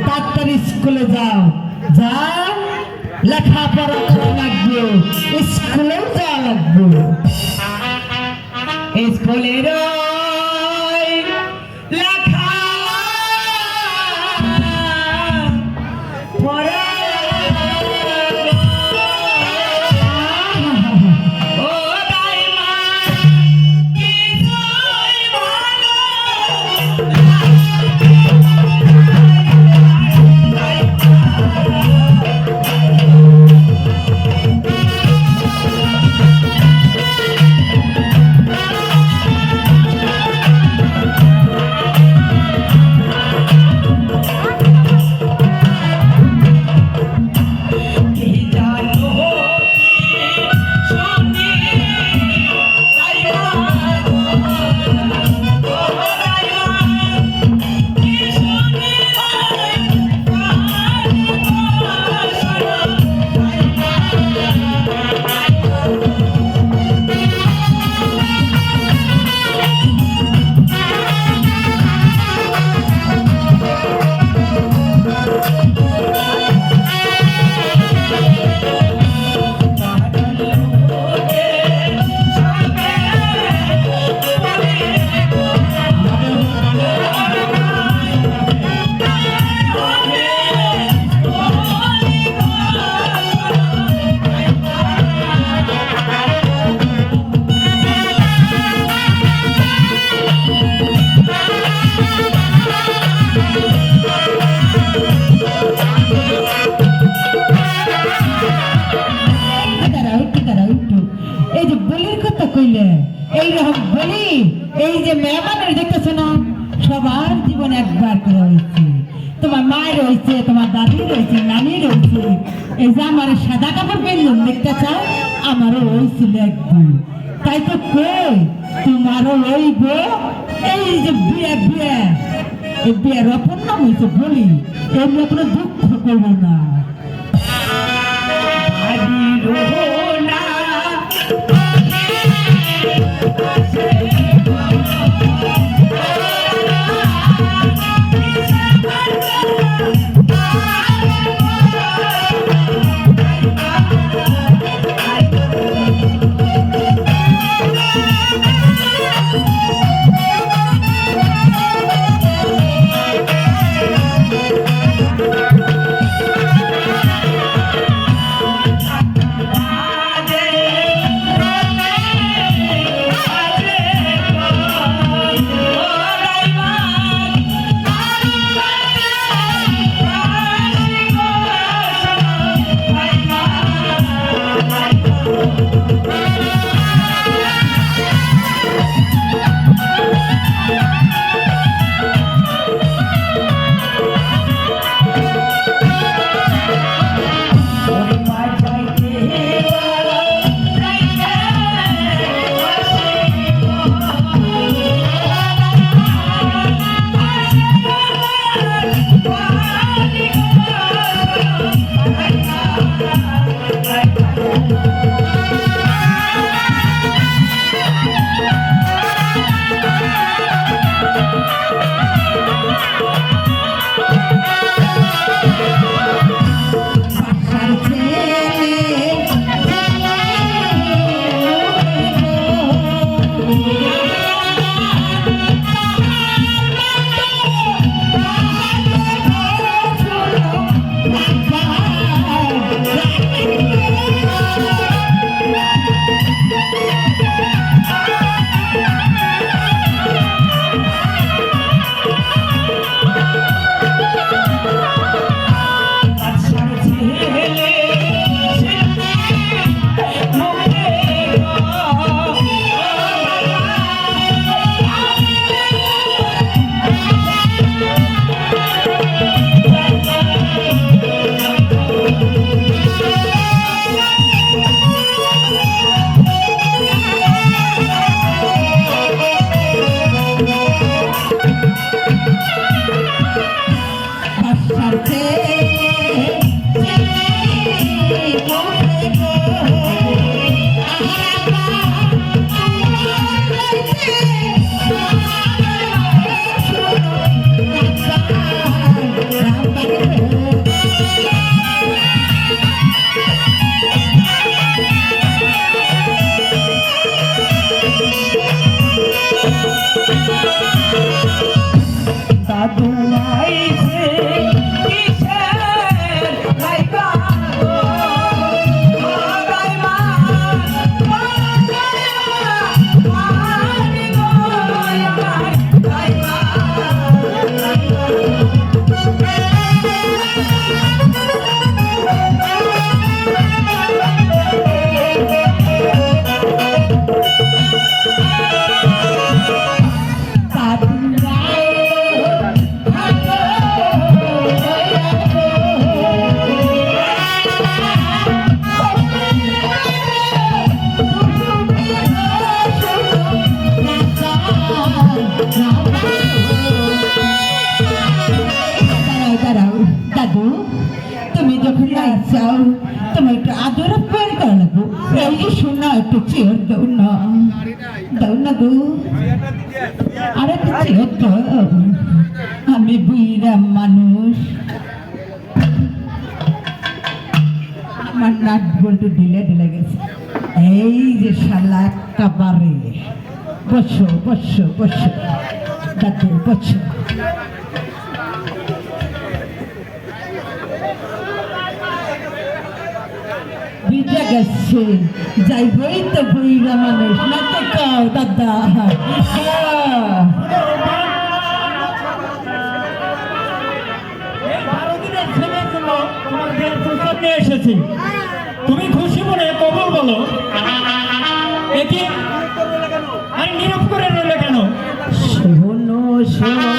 তাড়াতাড়ি স্কুলে যাও, যা লেখাপড়া করা লাগবে, স্কুলেও যাওয়া লাগবে। স্কুলের লেখা পড়া এইরকম বলি, এই যে মেহমানের দেখতেছো না, সবার জীবনে একবার করে হয়েছে, তোমার মায়ের রয়েছে, তোমার দাদির রয়েছে, নানির রয়েছে। এই যে আমার সাদা কাপড় পেনলাম দেখতে চাও, আমারও হয়েছিল একদিন। তাই তো কই তোমারও রইব। এই যে বিয়ে বিয়ে, এই বিয়ের অপর নাম হয়েছে বলি, এমনি কোনো দুঃখ করবো না। দাদু তুমি যখন চাও তোমার একটু আদর পেয়ে করা লাগবো। এই যে শোনা একটু চেয়ার দাও না, দাও না গো, আর একটা চেয়ার দাও। আমি বুড়া মানুষ, আমার নাট বল্টু ঢিলে ঢিলে গেছে। এই যে শালা একটা বারে, বসো বসো বসো দাদু বসো। ভিজে গেছে, যাইবই তো বুড়া মানুষ, না তো কাও দাদা। এসেছি, তুমি খুশি মনে কবুল বলো। এটি আর নীরব করে রইলে কেন? শোনো শোনো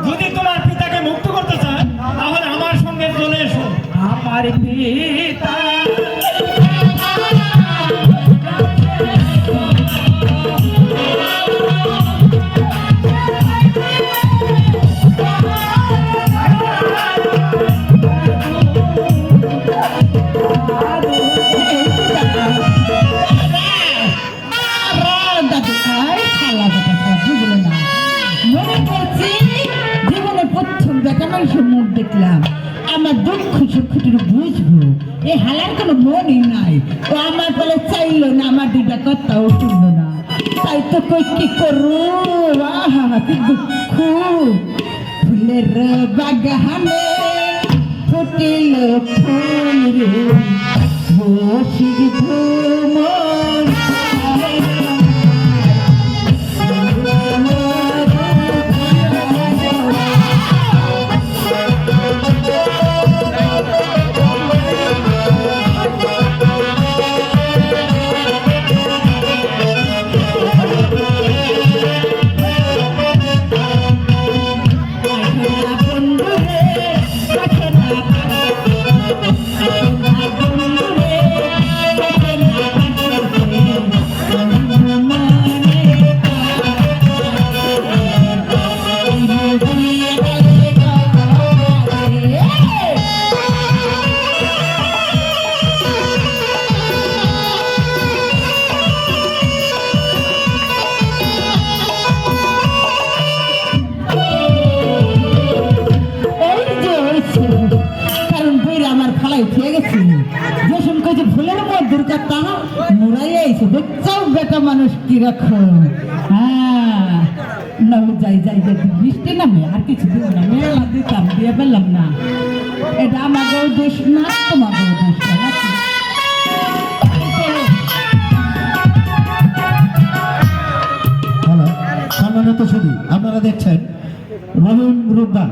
যদি তোমার পিতাকে মুক্ত করতে চান তাহলে আমার সঙ্গে চলে এসো। আমার পিতা মুখ দেখলাম, আমার দুঃখ সুখটা বুঝবো, এই হালার কোনো মনই নাই। ও আমার বলে চাইলো না, আমার দুইটা কথাও শুনলো না, তাই তো কই কি করু। আহা কি দুঃখ, ফুলের বাগানে ফুটিল ফুল রে, বসির ভ্রমণ বেটা মানুষ কিরকম। হ্যাঁ যাই যাই বৃষ্টি নামে আর কিছু দিব না, মেলা দিতাম দিয়ে পেলাম না। এটা আমাকেও দোষ না, তোমাকেও দোষ না। হ্যালো সম্মানিত সুধী, আপনারা দেখছেন রহিম রূপবান